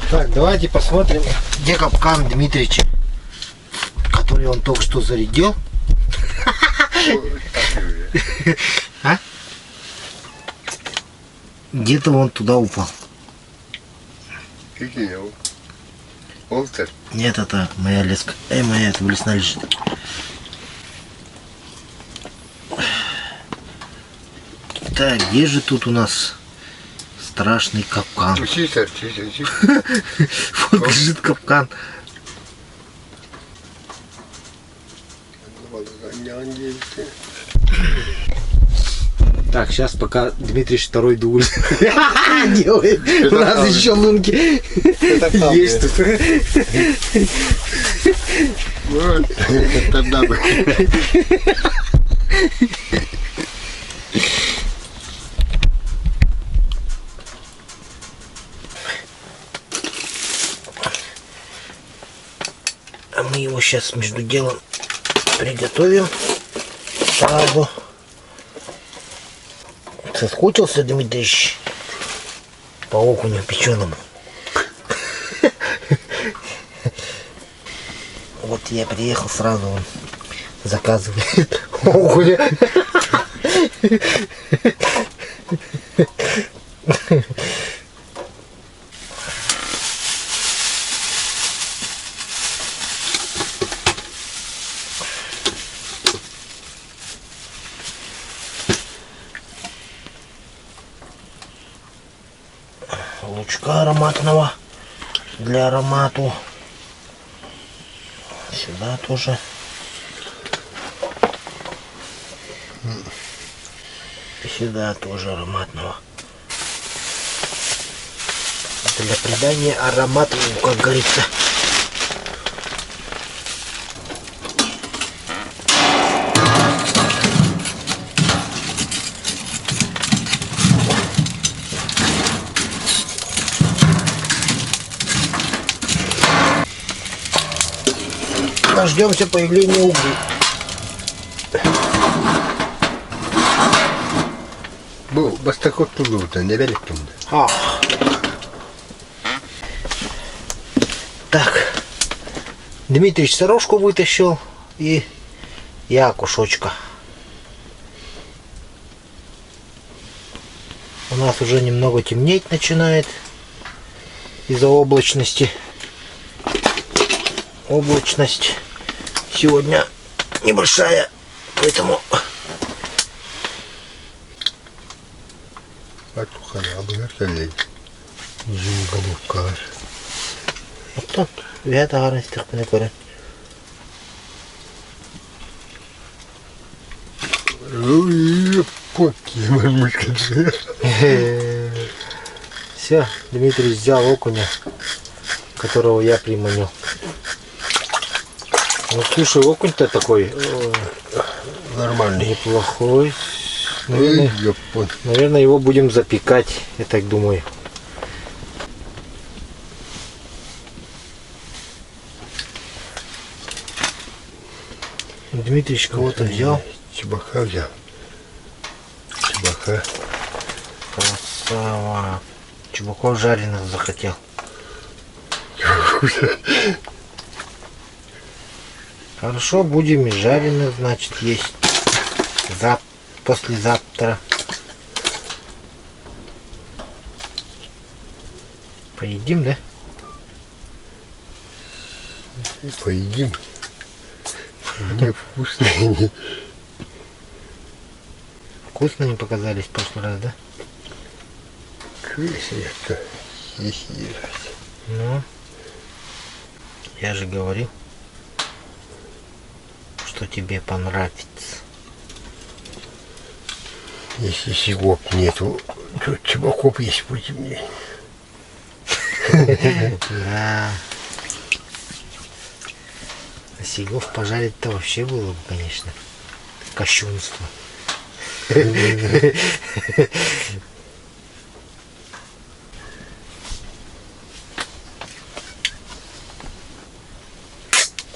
Так, давайте посмотрим, где капкан Дмитрича, который он только что зарядил. А? Где-то он туда упал. Какие? Олтер? Нет, это моя леска. Моя, это в лесной лежит. Так, где же тут у нас страшный капкан? Вот лежит капкан. Так, сейчас пока Дмитрий второй дубль делает. У нас еще лунки есть тут. Тогда бы. А мы его сейчас между делом приготовим сразу. Соскучился, Дмитрич, по окуню печеному? Вот я приехал, сразу он заказывает окуня. Лучка ароматного для аромату. Сюда тоже. Сюда тоже ароматного. Для придания аромату, как говорится. Дождемся появления углей. Bu bastakot tulluğuda ne belirttim? Так, Дмитрич сорожку вытащил и я кушочка. У нас уже немного темнеть начинает из-за облачности. Облачность сегодня небольшая, поэтому вята гарно стихне коре. Все, Дмитрий взял окуня, которого я приманил. Ну слушай, окунь-то такой нормальный, неплохой. Наверное, его будем запекать, я так думаю. Дмитрич кого-то взял. Чебака взял. Чебака. Красава. Чебаков жареных захотел. Хорошо, будем и жареных, значит, есть. Послезавтра. Поедим, да? Поедим. Мне вкусные. Вкусно не показались в прошлый раз, да? Ну, я же говорил, что тебе понравится. Если сигоп нету, то чебаков есть против меня. Да. А сигов пожарить-то вообще было бы, конечно, кощунство.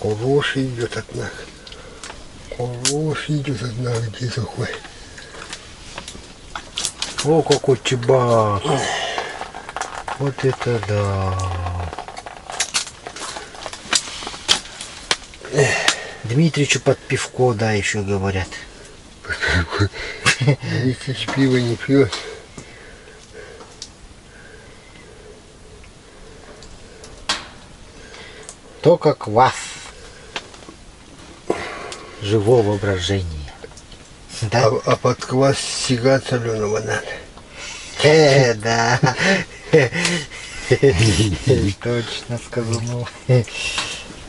Хороший идет от нас. Хороший идет от нас, где такой. О, какой чебак. Вот это да. Дмитричу под пивко, да, еще говорят. Дмитрич пиво не пьет. Только квас. Живого воображения. Да? А под квас сига соленого надо. Да. Точно сказал.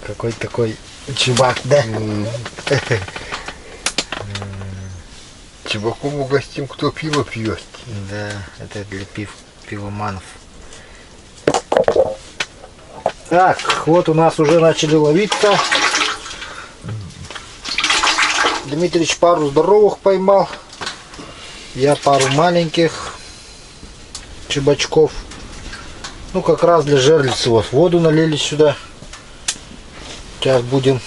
Какой такой чувак, да? Чебаком угостим, кто пиво пьет. Да, это для пивоманов. Так, вот у нас уже начали ловиться. Дмитрич пару здоровых поймал. Я пару маленьких чебачков. Ну, как раз для жерлицы. Вот воду налили сюда. Сейчас будем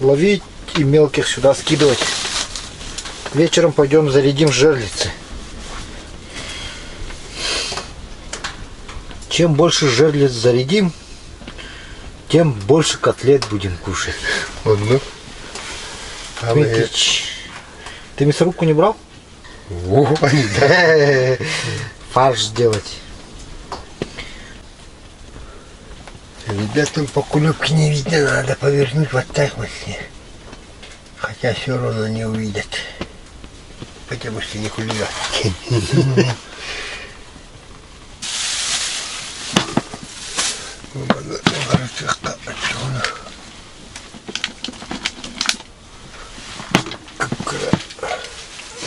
ловить и мелких сюда скидывать. Вечером пойдем зарядим жерлицы. Чем больше жерлиц зарядим, тем больше котлет будем кушать. Вот мы. Дмитрич, ты мясорубку не брал? Фарш сделать. Ребятам по кулебке не видно, надо повернуть вот так вот. Хотя все равно не увидят. Потому что не хулиганки.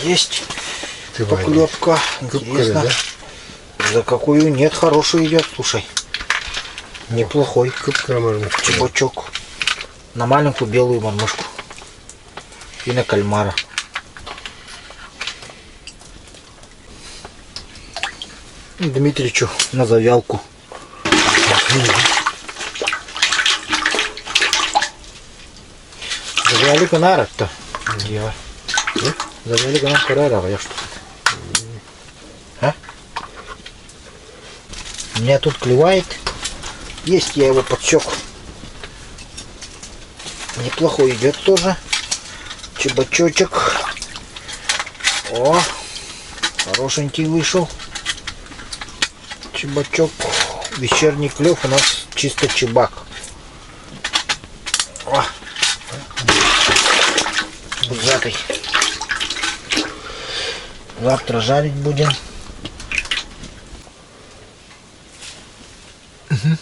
Есть поклепка. Интересно. Да? За какую? Нет, хороший идет, слушай. Неплохой. Чебачок. На маленькую белую мормышку. И на кальмара. Дмитричу на завялку. Завяли канара-то. Завяли канара карара, я что? А? Меня тут клевает. Есть, я его подсек. Неплохой идет тоже. Чебачочек. О, хорошенький вышел. Чебачок. Вечерний клев у нас чисто чебак. О, пузатый. Завтра жарить будем. Угу.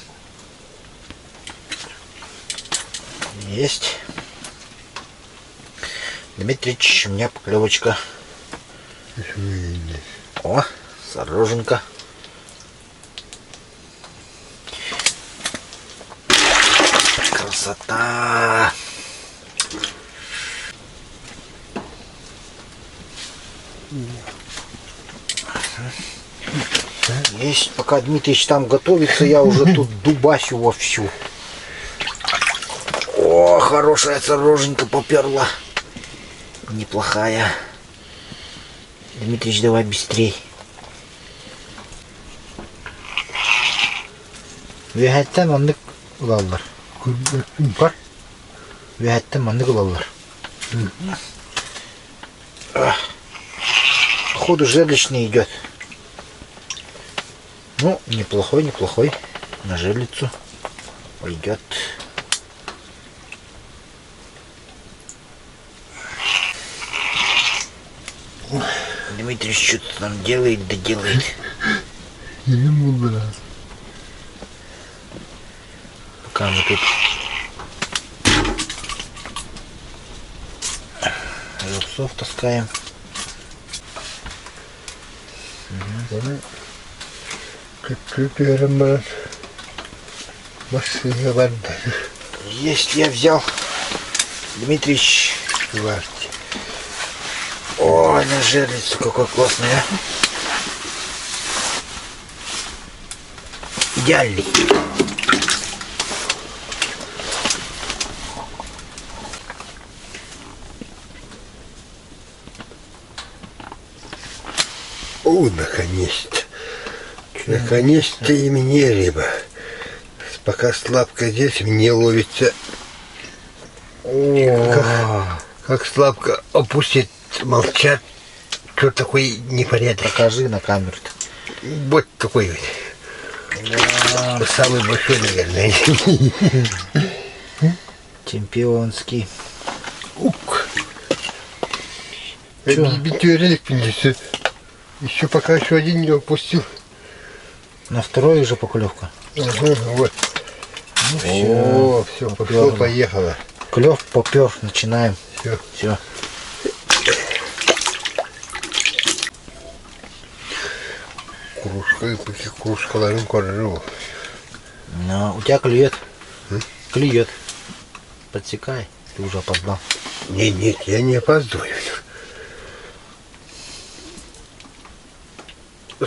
Есть. Дмитрич, у меня поклевочка. О, сороженка. Красота. Есть, пока Дмитрич там готовится, я уже тут дубасю вовсю. О, хорошая сороженька поперла. Неплохая. Дмитрич, давай быстрей. Вегеттен аннык улалар. Бар? Вегеттен аннык улалар. Походу жерличный идет. Ну, неплохой, неплохой. На жерлицу пойдет. Дмитрий что-то там делает, да делает. Ему брат. Пока мы тут рубцов таскаем. Есть, я взял. Дмитрич. Ой, на жерлицу какой классный, а. Идеальный. О, наконец-то. Наконец-то и мне рыба. Пока слабко здесь, мне ловится Как слабко опустит, молчат. Что такой непорядок? Покажи на камеру-то. Вот такой вот. Да. Самый большой, наверное. Чемпионский. Ук. Чё? Битюрелик принесет. Еще пока еще один не опустил. На второй уже поклевка. Ага, вот. Ну О, все, пошло, попёрло. поехало. Клев попер, начинаем. Все. Все. Кружка ложим коржу. Ну, у тебя клюет. Клюет. Подсекай. Ты уже опоздал. Нет, я не опаздываю.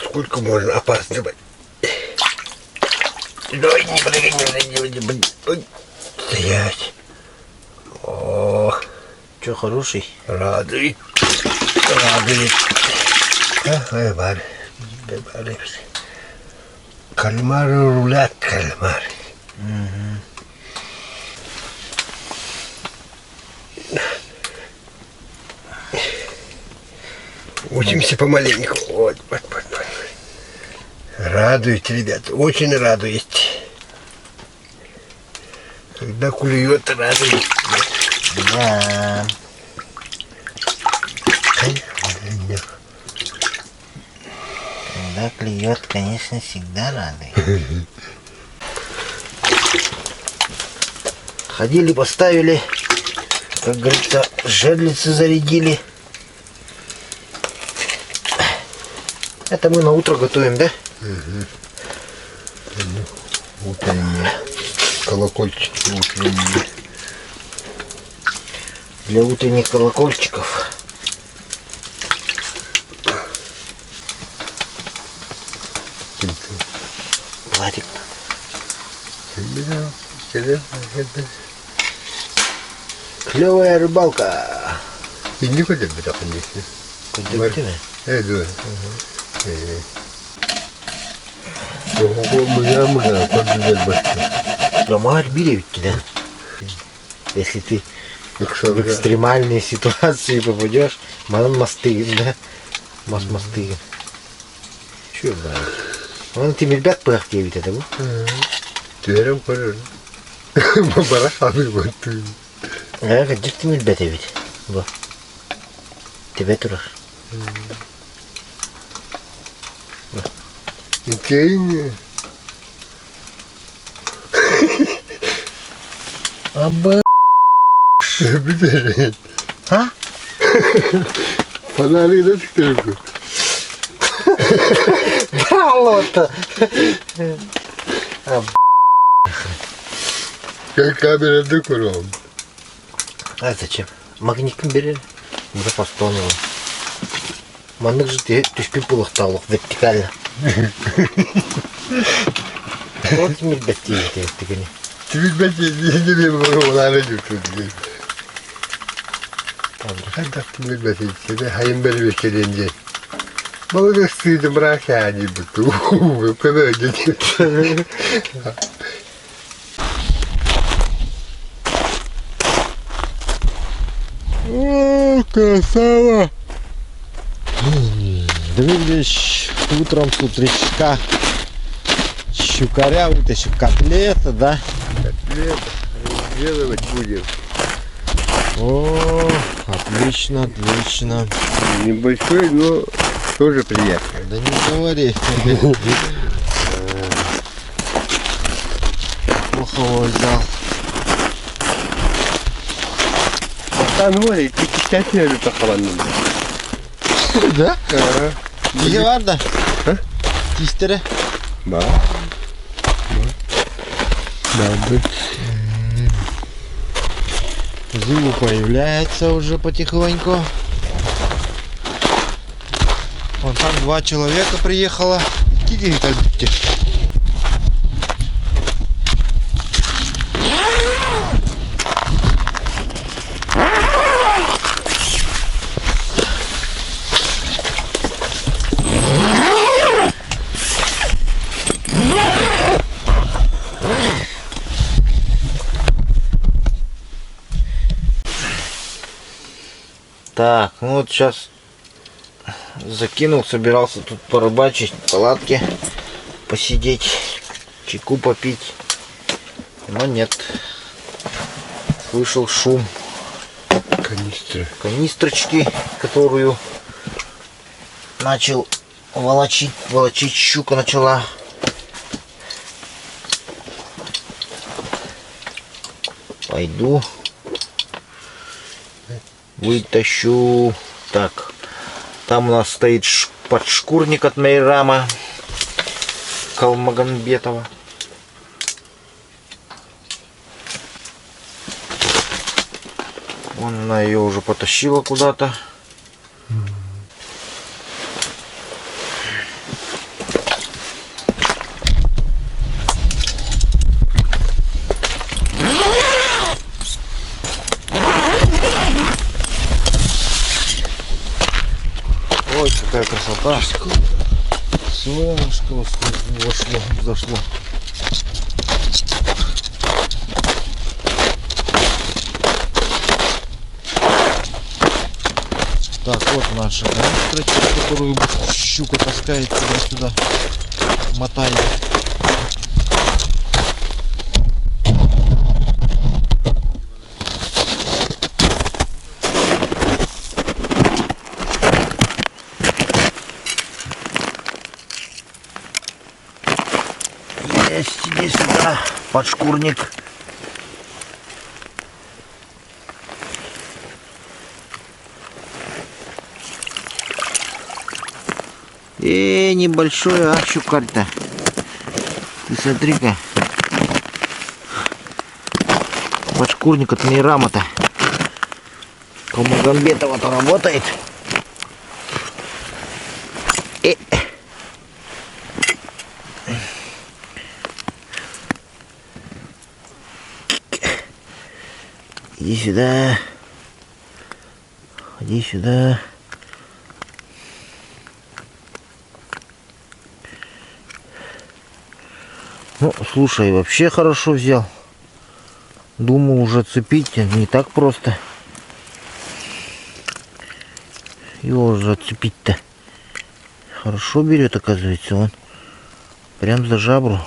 Сколько можно опаздывать? Ой, не прыгай. Ой, стоять. О, Че, хороший? радует. Бар. Кальмары рулят, кальмары. Учимся помаленьку. Вот. Радует, ребята, очень радует. Когда клюет, радует. Да. Когда клюет, конечно, всегда радует. Ходили, поставили, как говорится, жерлицы зарядили. Это мы на утро готовим, да? Утренние колокольчики утренние. Для утренних колокольчиков. Владик. Клевая рыбалка. Иди куда бы так не. Контактивная. Да. Много, подбежать быстро. Дома отбили ведь тебя. Если ты в экстремальные ситуации попадешь, мосты, да? Мосты. Че, да? Вон ты ребят пахтевит это, вот. Твером пожалуй. Барахами вот ты. А, где ты ребята ведь? Вот. Тебя тураж. Интересно. Аба. А? Фонарик на скрипку. Болото. Как камера докуром. А зачем? Магнитом бери. Запас тоновый. Маннык же ты шпипулах талох вертикально. Вот мир баттей ты гони. Ты ведь не видел, надо тут. Когда ты ведь баттей, тебе хаим бери векеренде. Молодых стыдом рака они буту. Вы подойдете. О, красава! Дмитрич утром с утречка щукаря вытащил, котлета, да? Котлет делать будем. О, отлично, отлично. Небольшой, но тоже приятно. Да не говори. Плохого взял. Там море, ты кистять не любишь похоронным. Да? Ага. İyi var da. Ha? Dişleri. Bak. Надо. Зуб появляется уже потихоньку. Вон там 2 человека приехало. Кикинь-то. Так, ну вот сейчас закинул, собирался тут порыбачить в палатке, посидеть, чайку попить. Но нет. Слышал шум канистрочки, которую начал волочить щука начала. Пойду вытащу. Так, там у нас стоит подшкурник от Мейрама Калмагамбетова. Она ее уже потащила куда-то. Ой, какая красота. Солнышко зашло. Так, вот наша канистрочка, которую щука таскает сюда-сюда, мотает. Есть, иди сюда, подшкурник. Небольшой, щукарь-то. Ты смотри-ка. Подшкурник от Мейрама-то. Калмагамбетова-то работает. Иди сюда. Иди сюда. Ну, слушай, вообще хорошо взял. Думал уже цепить, не так просто. Его уже отцепить-то. Хорошо берет, оказывается, он. Прям за жабру.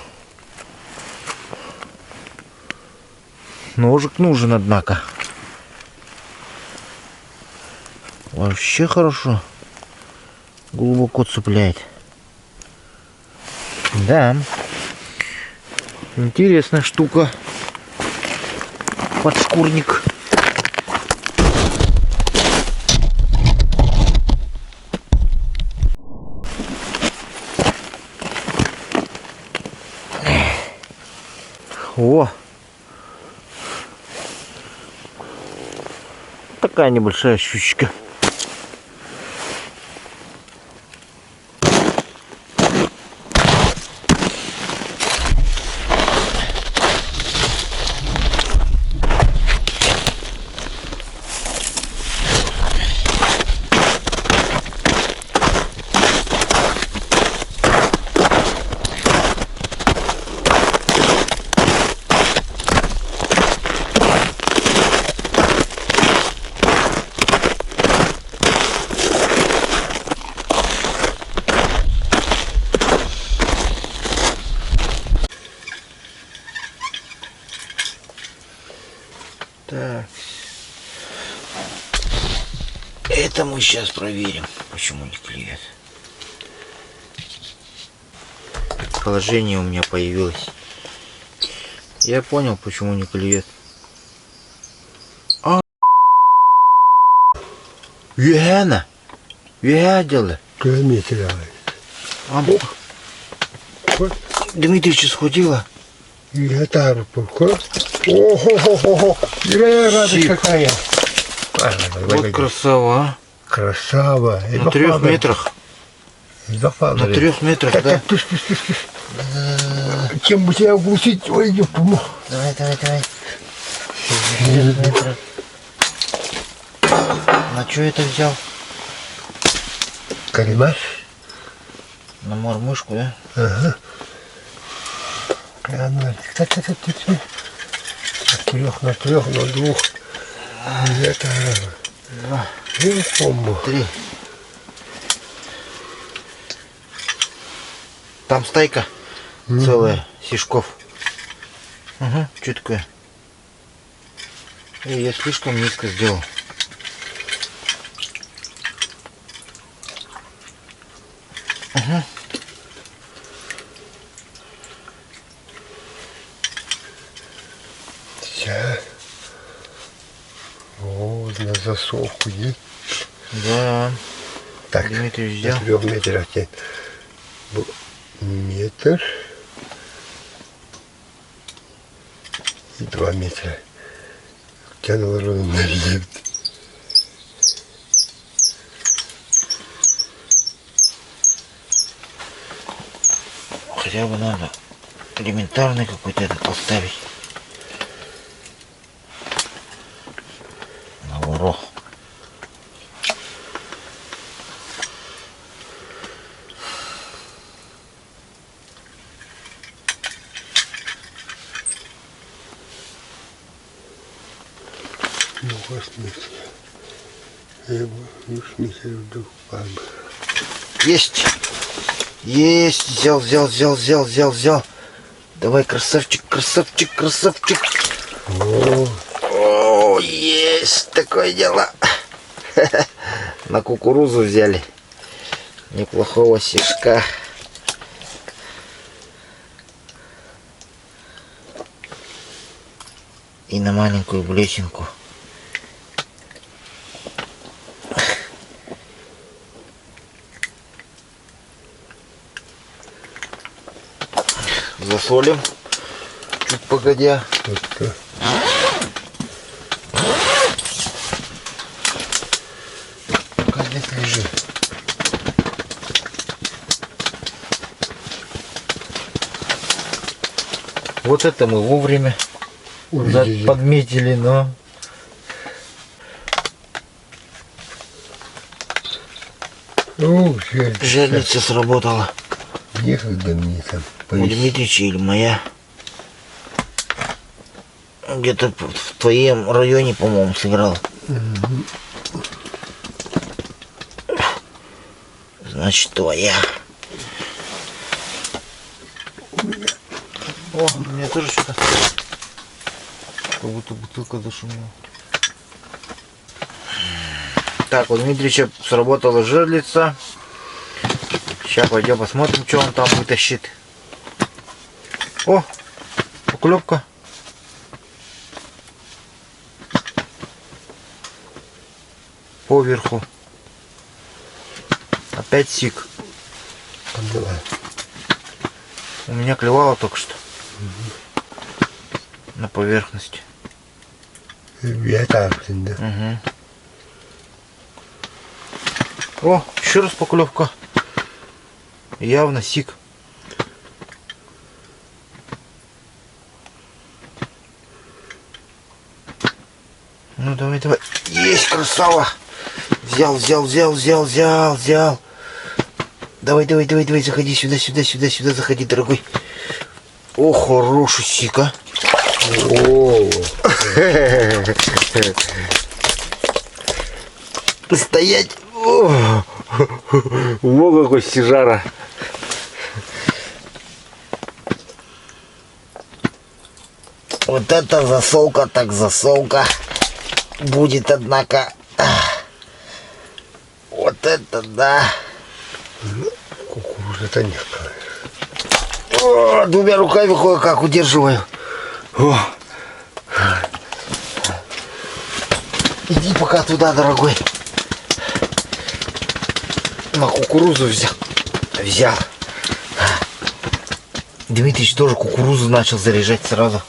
Ножик нужен, однако. Вообще хорошо. Глубоко цепляет. Да. Интересная штука. Подшкурник. О! Такая небольшая щучка. Так. Это мы сейчас проверим, почему не клюет. Положение у меня появилось. Я понял, почему не клюет. Вегана! Видела? Дмитрий схватила. Гитару пухо. Ого-го-го. Радость какая. Вот красава. Красава. На 3 метрах. На 3 метрах, да. Чем бы тебя углусить? Ой, не помог. Давай. 3 метров. На что это взял? Калимаш? На мормышку, да? Ага. На 3, на 2. Это Комбо. 3. Там стайка целая, сишков. Ага, что такое? Я слишком низко сделал. Ага. Сейчас. Вот, на засовку есть. Да. Так, Дмитрий до взял. 3 метров тянет. Метр. И 2 метра. Тянул ровно на лифт. Хотя бы надо элементарный какой-то этот поставить. На ворох. Ну, 8 метров. Я уж метр вдруг паб. Есть. Есть. Взял. Давай, красавчик. О, есть такое дело. На кукурузу взяли. Неплохого сишка. И на маленькую блесенку. Засолим. Чуть погодя. Вот так. Пока здесь лежит. Вот это мы вовремя Увидели. подметили, но Ну, жерлица сработала. некогда мне там. У Дмитрича или моя. Где-то в твоем районе, по-моему, сыграл. Значит, твоя. О, у меня тоже что-то. Как будто бутылка зашумела. Так, у Дмитрича сработала жерлица. Сейчас пойдем посмотрим, что он там вытащит. О, поклепка. Поверху. Опять сик. Давай. У меня клевало только что. На поверхности. Я так, да. О, еще раз поклевка. Явно сик. Ну давай. Есть, красава. Взял. Давай, заходи сюда, заходи, дорогой. О, хороший сик, а. О, Стоять. О, какой сижара. Вот это засолка, так засолка. Будет, однако. Вот это да. кукуруза-то нет. О, двумя руками кое-как удерживаю. О. Иди пока туда, дорогой. На кукурузу взял. Дмитрич тоже кукурузу начал заряжать сразу.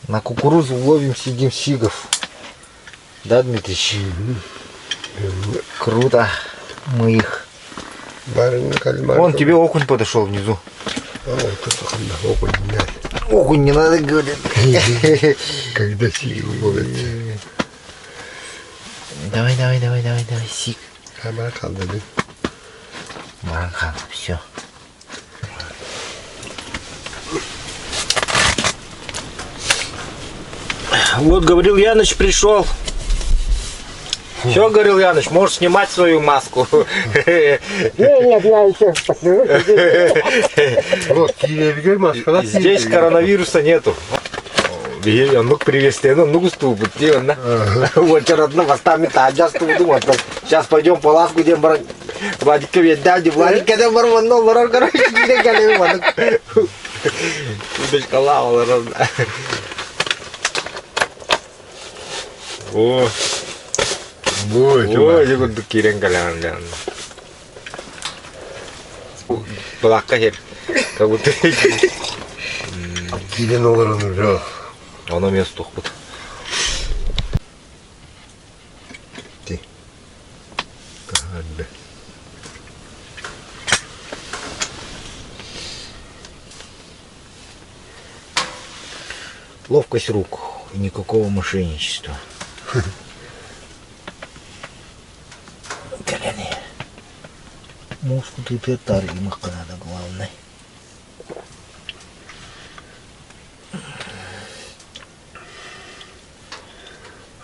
На кукурузу ловим, сидим сигов. Да, Дмитрич? Круто. Мы их. Барин кальмар. Вон тебе окунь подошел внизу. А вот это на окунь не надо. Окунь не надо, говорит. Когда силу ловят. Давай, сик. Амархан дады. Маранхан, все. Вот говорил Яныч пришел. Все, говорил Яныч, можешь снимать свою маску. Нет, я еще посмотрю. Вот, теперь маска. Здесь коронавируса нету. Он ну привезти, ну ступит, вот родного ставит, а я ступ думал, сейчас пойдем по ласку, где Владика ведь дяди, Владика де барванул, ворон, короче, где галева. Удочка лавала, разда. О, ой, 이거 느끼는 거야, плакка хер, как будто. Киринулар он уже. Оно место тут. Ты. Правда. Ловкость рук и никакого мошенничества. Коляне. Мускул и петар и надо главное.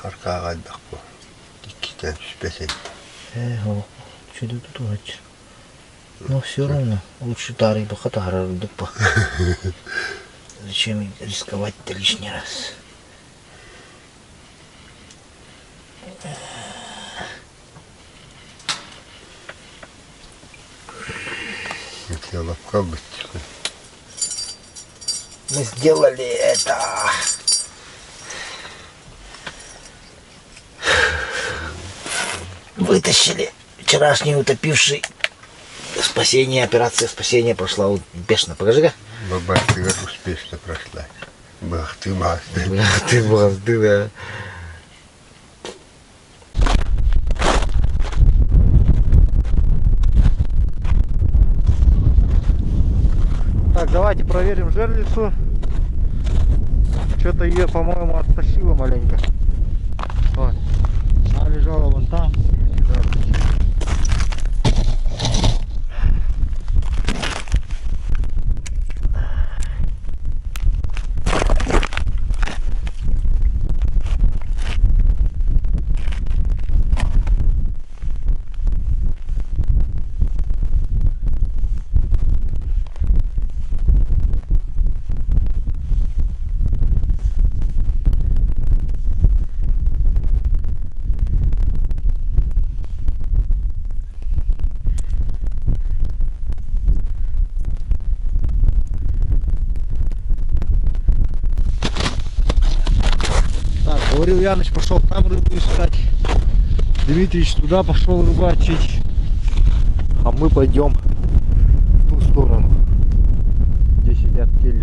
Аркаға айдақ бұл. Иккитен түспесен. Что-то тут вроде. Но все равно лучше тарой бы хатара рыбы. Зачем рисковать-то лишний раз? Это лапка быть. Мы сделали это. Вытащили вчерашний утопивший. Спасение, операция спасения прошла успешно. Покажи-ка. Баба, ты как успешно прошла. Бах ты, Ты базды, да. Так, давайте проверим жерлицу. Что-то ее, по-моему, оттащило маленько. Вот. Она лежала вон там. Говорил Яныч, пошел там рыбу искать. Дмитрич туда пошел рыбачить. А мы пойдем в ту сторону, где сидят те люди.